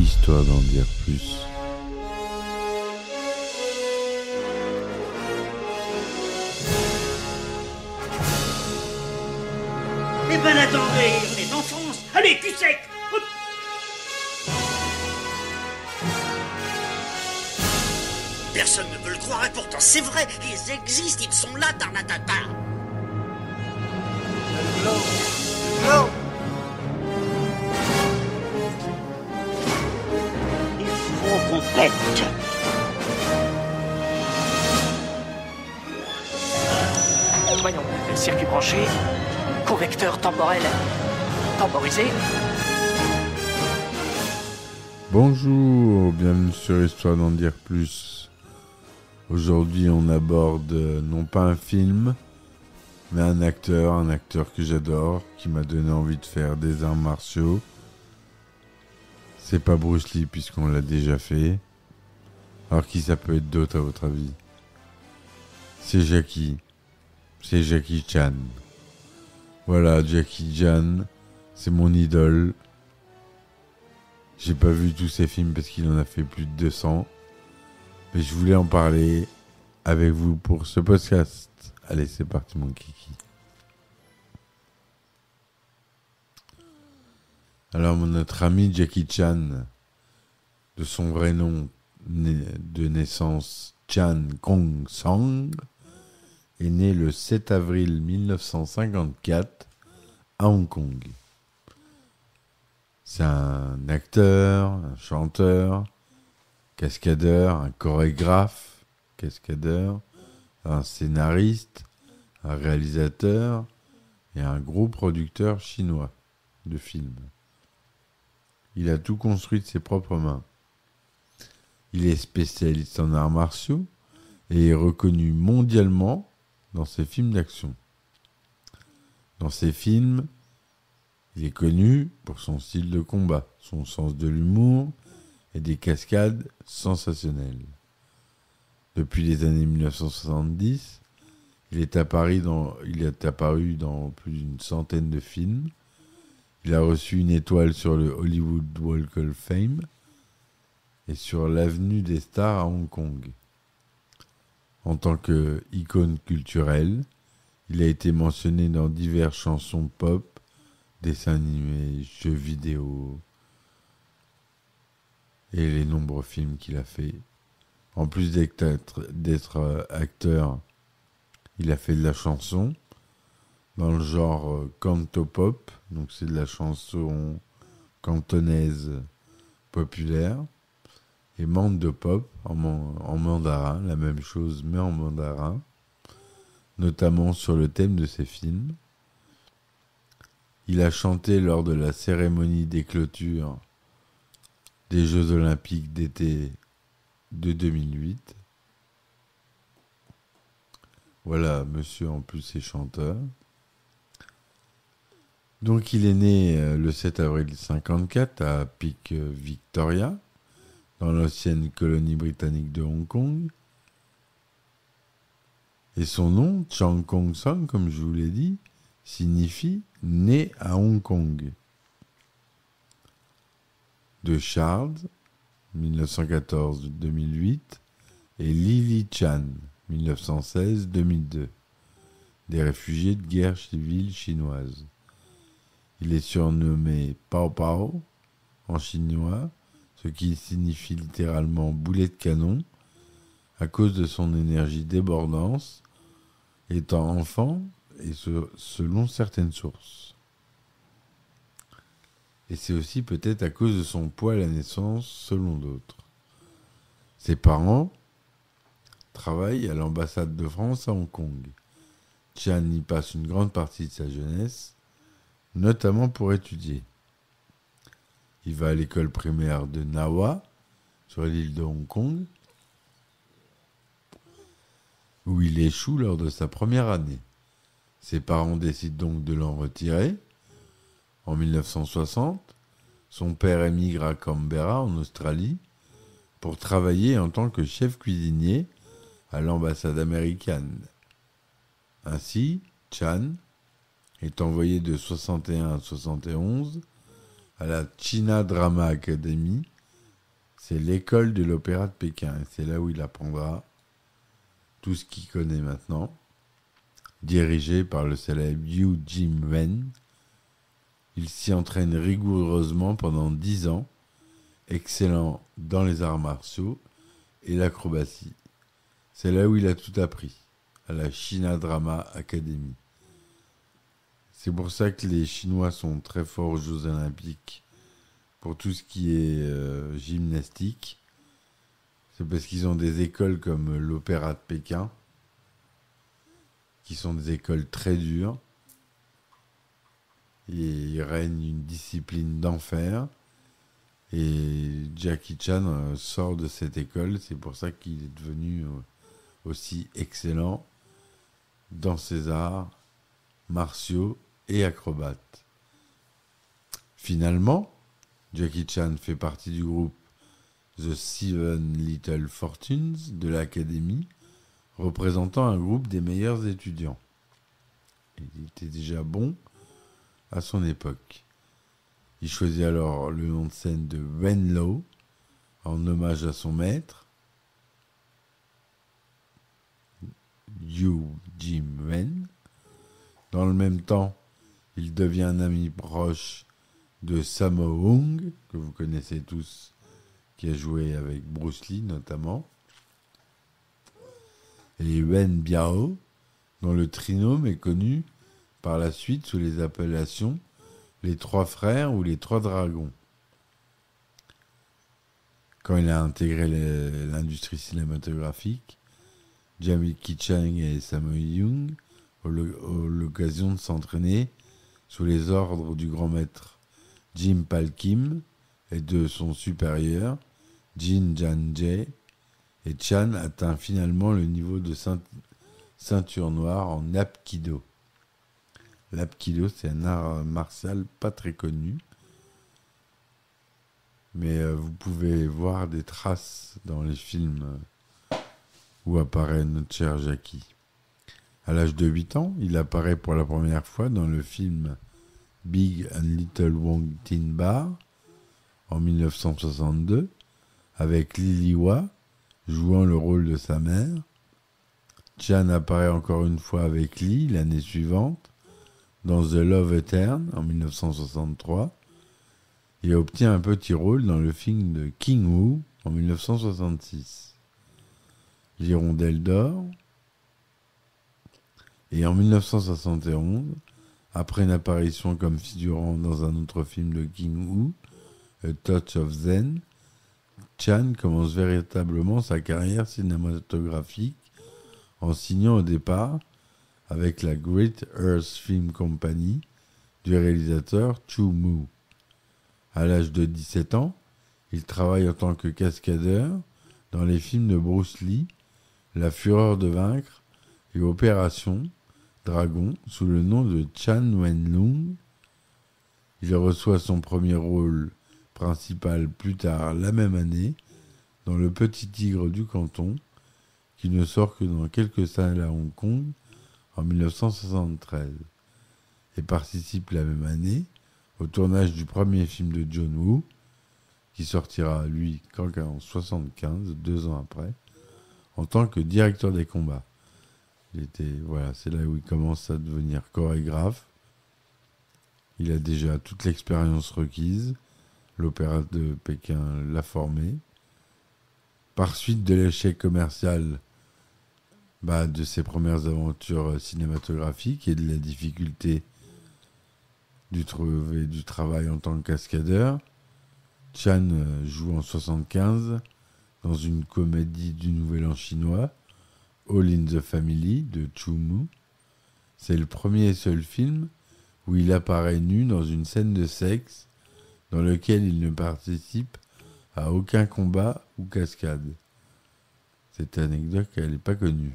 Histoire d'en dire plus. Eh ben attendez, on est en France. Allez, cul sec. Hop. Personne ne veut le croire et pourtant c'est vrai, ils existent, ils sont là, tarnatata. Le glow. Il faut qu'on pète. Voyons, circuit branché, correcteur temporel temporisé. Bonjour, bienvenue sur Histoire d'en dire plus. Aujourd'hui, on aborde non pas un film, mais un acteur que j'adore, qui m'a donné envie de faire des arts martiaux. C'est pas Bruce Lee, puisqu'on l'a déjà fait. Alors qui ça peut être d'autre à votre avis? C'est Jackie Chan. Voilà, Jackie Chan, c'est mon idole. J'ai pas vu tous ses films parce qu'il en a fait plus de 200. Mais je voulais en parler avec vous pour ce podcast. Allez, c'est parti mon kiki. Alors notre ami Jackie Chan, de son vrai nom de naissance Chan Kong Sang, est né le 7 avril 1954 à Hong Kong. C'est un acteur, un chanteur, cascadeur, un chorégraphe, cascadeur, un scénariste, un réalisateur et un gros producteur chinois de films. Il a tout construit de ses propres mains. Il est spécialiste en arts martiaux et est reconnu mondialement dans ses films d'action. Dans ses films, il est connu pour son style de combat, son sens de l'humour et des cascades sensationnelles. Depuis les années 1970, il est apparu dans plus d'une centaine de films. Il a reçu une étoile sur le Hollywood Walk of Fame et sur l'avenue des stars à Hong Kong. En tant qu'icône culturelle, il a été mentionné dans diverses chansons pop, dessins animés, jeux vidéo et les nombreux films qu'il a fait. En plus d'être acteur, il a fait de la chanson dans le genre cantopop, donc c'est de la chanson cantonaise populaire, et mandopop en mandarin, la même chose mais en mandarin, notamment sur le thème de ses films. Il a chanté lors de la cérémonie des clôtures des Jeux Olympiques d'été de 2008. Voilà, monsieur en plus est chanteur. Donc il est né le 7 avril 1954 à Peak Victoria, dans l'ancienne colonie britannique de Hong Kong. Et son nom, Chan Kong Sang, comme je vous l'ai dit, signifie « né à Hong Kong ». De Charles, 1914-2008, et Lily Chan, 1916-2002, des réfugiés de guerre civile chinoise. Il est surnommé Pao Pao en chinois, ce qui signifie littéralement boulet de canon, à cause de son énergie débordante, étant enfant et selon certaines sources. Et c'est aussi peut-être à cause de son poids à la naissance, selon d'autres. Ses parents travaillent à l'ambassade de France à Hong Kong. Chan y passe une grande partie de sa jeunesse, notamment pour étudier. Il va à l'école primaire de Nawa, sur l'île de Hong Kong, où il échoue lors de sa première année. Ses parents décident donc de l'en retirer. En 1960, son père émigre à Canberra, en Australie, pour travailler en tant que chef cuisinier à l'ambassade américaine. Ainsi, Chan est envoyé de 61 à 71 à la China Drama Academy C'est l'école de l'opéra de Pékin. Et c'est là où il apprendra tout ce qu'il connaît maintenant. Dirigé par le célèbre Yu Jin-wen, il s'y entraîne rigoureusement pendant 10 ans, excellent dans les arts martiaux et l'acrobatie. C'est là où il a tout appris, à la China Drama Academy. C'est pour ça que les Chinois sont très forts aux Jeux Olympiques pour tout ce qui est gymnastique. C'est parce qu'ils ont des écoles comme l'Opéra de Pékin, qui sont des écoles très dures. Et il règne une discipline d'enfer. Et Jackie Chan sort de cette école. C'est pour ça qu'il est devenu aussi excellent dans ses arts martiaux et acrobates. Finalement, Jackie Chan fait partie du groupe The Seven Little Fortunes de l'Académie, représentant un groupe des meilleurs étudiants. Il était déjà bon à son époque. Il choisit alors le nom de scène de Wen Lo, en hommage à son maître, Yu Jin-wen. Dans le même temps, il devient un ami proche de Sammo Hung, que vous connaissez tous, qui a joué avec Bruce Lee notamment, et Wen Biao, dont le trinôme est connu par la suite sous les appellations les Trois Frères ou les Trois Dragons. Quand il a intégré l'industrie cinématographique, Jackie Chan et Sammo Hung ont l'occasion de s'entraîner sous les ordres du grand maître Jim Pal Kim et de son supérieur, Jin Jan Jae, et Chan atteint finalement le niveau de ceinture noire en Apkido. L'Apkido, c'est un art martial pas très connu, mais vous pouvez voir des traces dans les films où apparaît notre cher Jackie. À l'âge de 8 ans, il apparaît pour la première fois dans le film Big and Little Wong Tin Bar en 1962 avec Lily Hua jouant le rôle de sa mère. Chan apparaît encore une fois avec Lee l'année suivante dans The Love Eternal en 1963 et obtient un petit rôle dans le film de King Wu en 1966. L'Hirondelle d'or. Et en 1971, après une apparition comme figurant dans un autre film de King Wu, A Touch of Zen, Chan commence véritablement sa carrière cinématographique en signant au départ avec la Great Earth Film Company du réalisateur Chu Mu. À l'âge de 17 ans, il travaille en tant que cascadeur dans les films de Bruce Lee, La Fureur de vaincre et Opération Dragon sous le nom de Chan Wen-lung. Il reçoit son premier rôle principal plus tard la même année dans Le Petit Tigre du Canton, qui ne sort que dans quelques salles à Hong Kong en 1973, et participe la même année au tournage du premier film de John Woo, qui sortira lui qu'en 1975, 2 ans après, en tant que directeur des combats. C'est là où il commence à devenir chorégraphe. Il a déjà toute l'expérience requise. L'opéra de Pékin l'a formé. Par suite de l'échec commercial de ses premières aventures cinématographiques et de la difficulté du travail en tant que cascadeur, Chan joue en 1975 dans une comédie du Nouvel An chinois, All in the Family de Chu Mu. C'est le premier et seul film où il apparaît nu dans une scène de sexe dans lequel il ne participe à aucun combat ou cascade. Cette anecdote, elle n'est pas connue.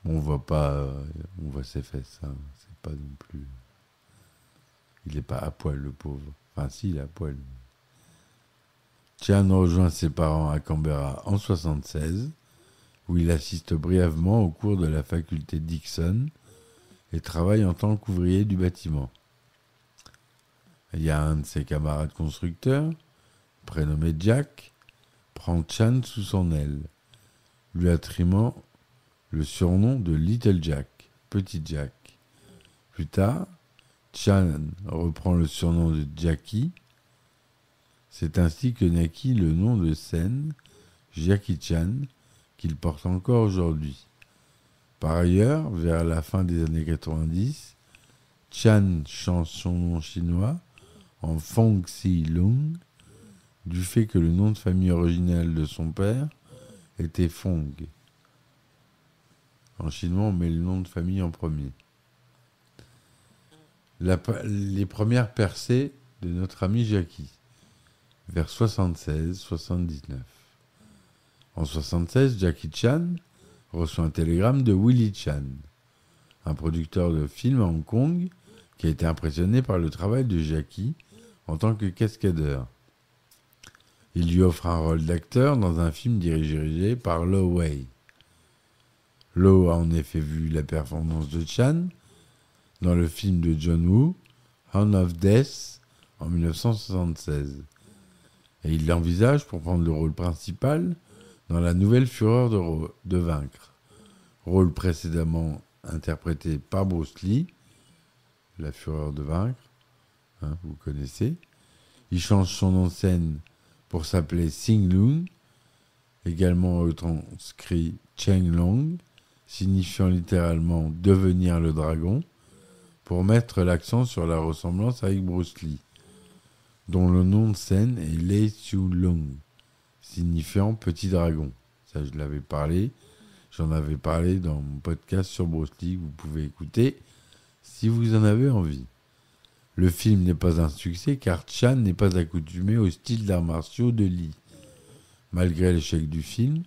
On voit ses fesses, hein. C'est pas non plus. Il n'est pas à poil, le pauvre. Enfin, si, il est à poil. Chan rejoint ses parents à Canberra en 1976, où il assiste brièvement au cours de la faculté Dixon et travaille en tant qu'ouvrier du bâtiment. Il y a un de ses camarades constructeurs, prénommé Jack, prend Chan sous son aile, lui attribuant le surnom de Little Jack, Petit Jack. Plus tard, Chan reprend le surnom de Jackie. C'est ainsi que naquit le nom de scène Jackie Chan, qu'il porte encore aujourd'hui. Par ailleurs, vers la fin des années 90, Chan change son nom chinois en Fong Si Lung, du fait que le nom de famille original de son père était Fong. En chinois, on met le nom de famille en premier. Les premières percées de notre ami Jackie, vers 76-79. En 76, Jackie Chan reçoit un télégramme de Willie Chan, un producteur de films à Hong Kong qui a été impressionné par le travail de Jackie en tant que cascadeur. Il lui offre un rôle d'acteur dans un film dirigé par Lo Wei. Lo a en effet vu la performance de Chan dans le film de John Woo, Hound of Death, en 1976. Et il l'envisage pour prendre le rôle principal dans La Nouvelle Fureur de vaincre, rôle précédemment interprété par Bruce Lee, La Fureur de vaincre, vous connaissez. Il change son nom de scène pour s'appeler Sing Lung, également retranscrit Cheng Long, signifiant littéralement devenir le dragon, pour mettre l'accent sur la ressemblance avec Bruce Lee, dont le nom de scène est Lei Siu Lung, signifiant petit dragon. Ça, j'en avais parlé dans mon podcast sur Bruce Lee, que vous pouvez écouter si vous en avez envie. Le film n'est pas un succès car Chan n'est pas accoutumé au style d'arts martiaux de Lee. Malgré l'échec du film,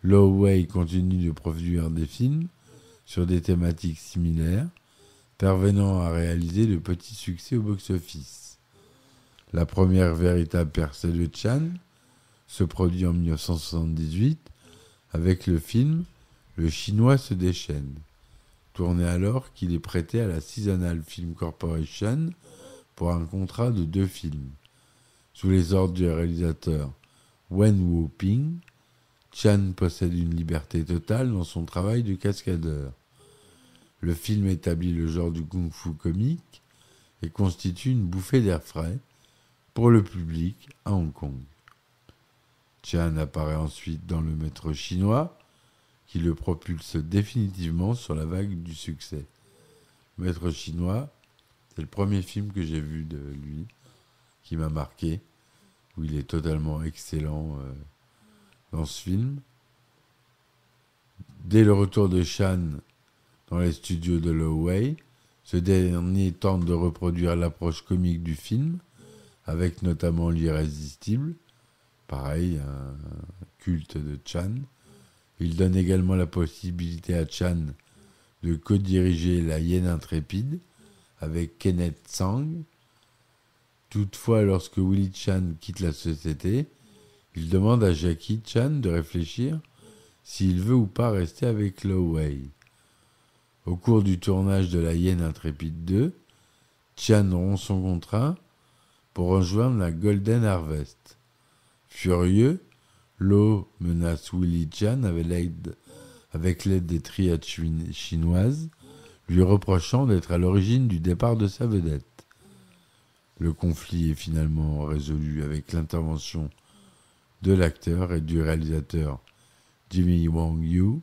Lo Wei continue de produire des films sur des thématiques similaires, parvenant à réaliser de petits succès au box-office. La première véritable percée de Chan se produit en 1978 avec le film Le Chinois se déchaîne, tourné alors qu'il est prêté à la Seasonal Film Corporation pour un contrat de 2 films. Sous les ordres du réalisateur Wen Wuoping, Chan possède une liberté totale dans son travail de cascadeur. Le film établit le genre du kung-fu comique et constitue une bouffée d'air frais pour le public à Hong Kong. Chan apparaît ensuite dans Le Maître chinois, qui le propulse définitivement sur la vague du succès. Le Maître chinois, c'est le premier film que j'ai vu de lui, qui m'a marqué, où il est totalement excellent dans ce film. Dès le retour de Chan dans les studios de Lo Wei, ce dernier tente de reproduire l'approche comique du film, avec notamment L'Irrésistible, pareil, un culte de Chan. Il donne également la possibilité à Chan de co-diriger La Hyène intrépide avec Kenneth Tsang. Toutefois, lorsque Willie Chan quitte la société, il demande à Jackie Chan de réfléchir s'il veut ou pas rester avec Lo Wei. Au cours du tournage de La Hyène intrépide 2, Chan rompt son contrat pour rejoindre la Golden Harvest. Furieux, Lo menace Willie Chan avec l'aide des triades chinoises, lui reprochant d'être à l'origine du départ de sa vedette. Le conflit est finalement résolu avec l'intervention de l'acteur et du réalisateur Jimmy Wong Yu,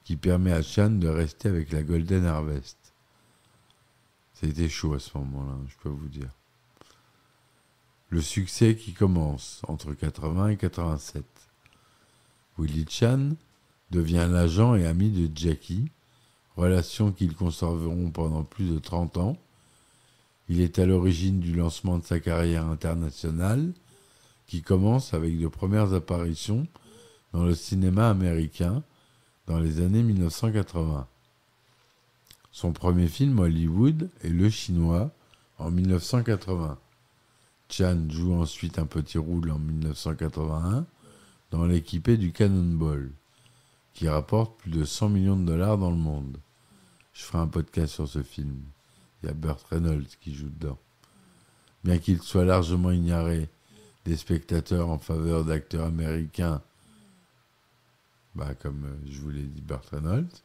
qui permet à Chan de rester avec la Golden Harvest. C'était chaud à ce moment-là, je peux vous dire. Le succès qui commence entre 80 et 87. Willie Chan devient l'agent et ami de Jackie, relation qu'ils conserveront pendant plus de 30 ans. Il est à l'origine du lancement de sa carrière internationale, qui commence avec de premières apparitions dans le cinéma américain dans les années 1980. Son premier film Hollywood est Le Chinois en 1980. Chan joue ensuite un petit rôle en 1981 dans L'équipé du Cannonball, qui rapporte plus de 100 millions de dollars dans le monde. Je ferai un podcast sur ce film. Il y a Burt Reynolds qui joue dedans. Bien qu'il soit largement ignoré des spectateurs en faveur d'acteurs américains, comme je vous l'ai dit, Burt Reynolds.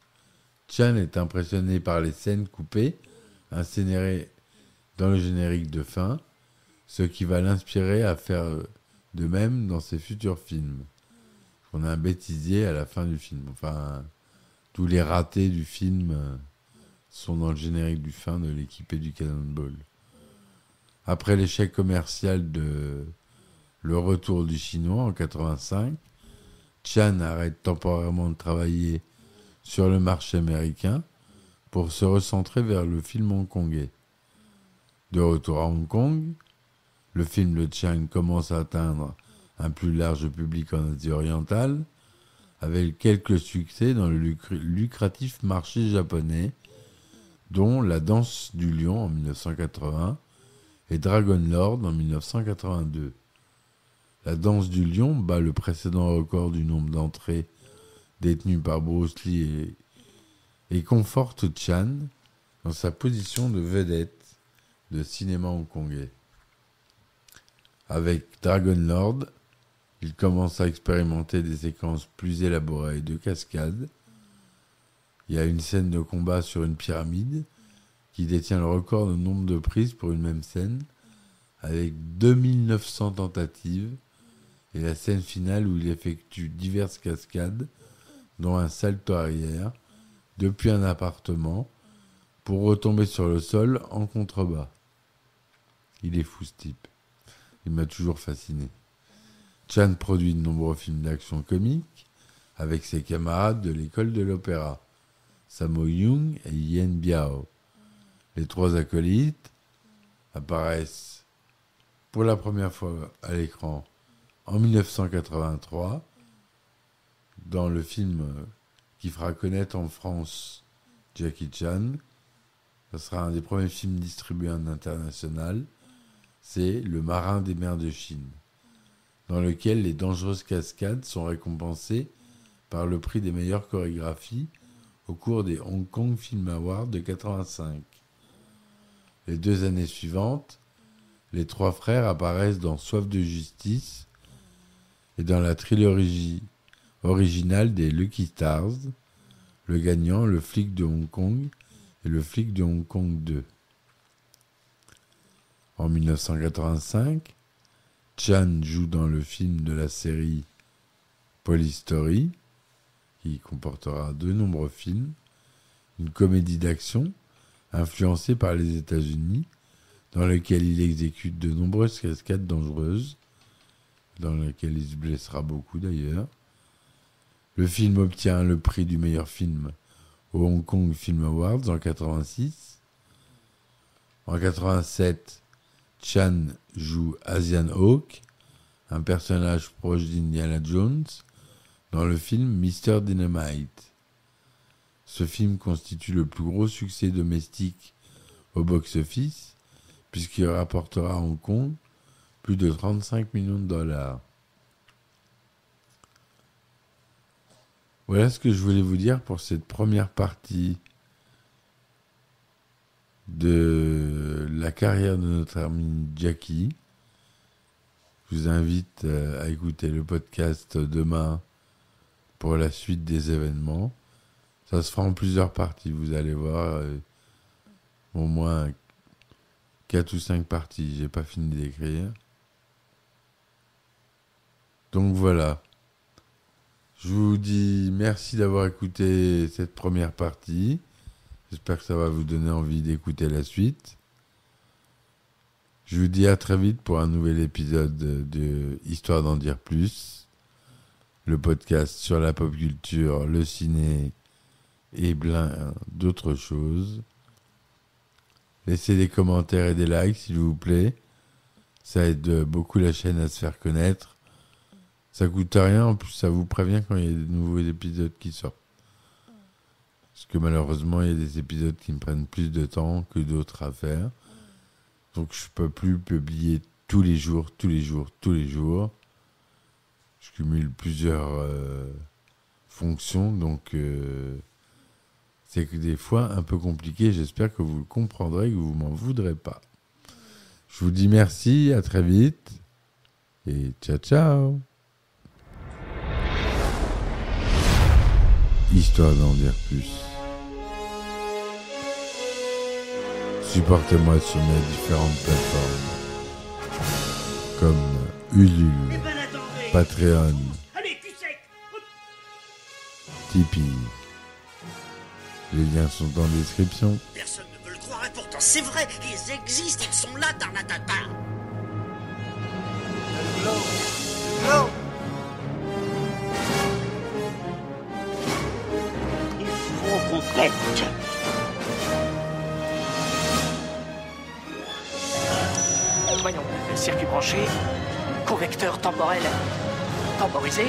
Chan est impressionné par les scènes coupées, incinérées dans le générique de fin, ce qui va l'inspirer à faire de même dans ses futurs films. On a un bêtisier à la fin du film. Enfin, tous les ratés du film sont dans le générique du fin de l'équipé du Cannonball. Après l'échec commercial de Le Retour du Chinois en 85, Chan arrête temporairement de travailler sur le marché américain pour se recentrer vers le film hongkongais. De retour à Hong Kong, le film de Chan commence à atteindre un plus large public en Asie orientale, avec quelques succès dans le lucratif marché japonais, dont La Danse du Lion en 1980 et Dragon Lord en 1982. La Danse du Lion bat le précédent record du nombre d'entrées détenues par Bruce Lee et conforte Chan dans sa position de vedette de cinéma hongkongais. Avec Dragon Lord, il commence à expérimenter des séquences plus élaborées de cascades. Il y a une scène de combat sur une pyramide qui détient le record de nombre de prises pour une même scène, avec 2900 tentatives, et la scène finale où il effectue diverses cascades, dont un salto arrière, depuis un appartement, pour retomber sur le sol en contrebas. Il est fou ce type. Il m'a toujours fasciné. Chan produit de nombreux films d'action comique avec ses camarades de l'école de l'opéra, Sammo Hung et Yen Biao. Les trois acolytes apparaissent pour la première fois à l'écran en 1983 dans le film qui fera connaître en France Jackie Chan. Ce sera un des premiers films distribués en international. C'est Le Marin des mers de Chine, dans lequel les dangereuses cascades sont récompensées par le prix des meilleures chorégraphies au cours des Hong Kong Film Awards de 85. Les 2 années suivantes, les trois frères apparaissent dans Soif de justice et dans la trilogie originale des Lucky Stars, le gagnant, le flic de Hong Kong et le flic de Hong Kong 2. En 1985, Chan joue dans le film de la série Police Story, qui comportera de nombreux films, une comédie d'action influencée par les États-Unis, dans lequel il exécute de nombreuses cascades dangereuses, dans lequel il se blessera beaucoup d'ailleurs. Le film obtient le prix du meilleur film au Hong Kong Film Awards en 86. En 87, Chan joue Asian Hawk, un personnage proche d'Indiana Jones, dans le film Mr. Dynamite. Ce film constitue le plus gros succès domestique au box-office, puisqu'il rapportera à Hong Kong plus de 35 millions de dollars. Voilà ce que je voulais vous dire pour cette première partie de la carrière de notre ami Jackie. Je vous invite à écouter le podcast demain pour la suite des événements. Ça se fera en plusieurs parties, vous allez voir. Au moins 4 ou 5 parties, j'ai pas fini d'écrire. Donc voilà. Je vous dis merci d'avoir écouté cette première partie. J'espère que ça va vous donner envie d'écouter la suite. Je vous dis à très vite pour un nouvel épisode de Histoire d'en dire plus. Le podcast sur la pop culture, le ciné et plein d'autres choses. Laissez des commentaires et des likes s'il vous plaît. Ça aide beaucoup la chaîne à se faire connaître. Ça coûte rien, en plus ça vous prévient quand il y a de nouveaux épisodes qui sortent. Parce que malheureusement, il y a des épisodes qui me prennent plus de temps que d'autres à faire. Donc je peux plus publier tous les jours. Je cumule plusieurs fonctions, donc c'est que des fois un peu compliqué. J'espère que vous le comprendrez, que vous m'en voudrez pas. Je vous dis merci, à très vite. Et ciao ciao. Histoire d'en dire plus. Supportez-moi sur mes différentes plateformes comme Ulule, Patreon, Tipeee. Les liens sont en description. Personne ne veut le croire et pourtant c'est vrai, ils existent, ils sont là, Tarnatata. Glow. Il faut qu'on pète. Voyons, circuit branché, convecteur temporel temporisé,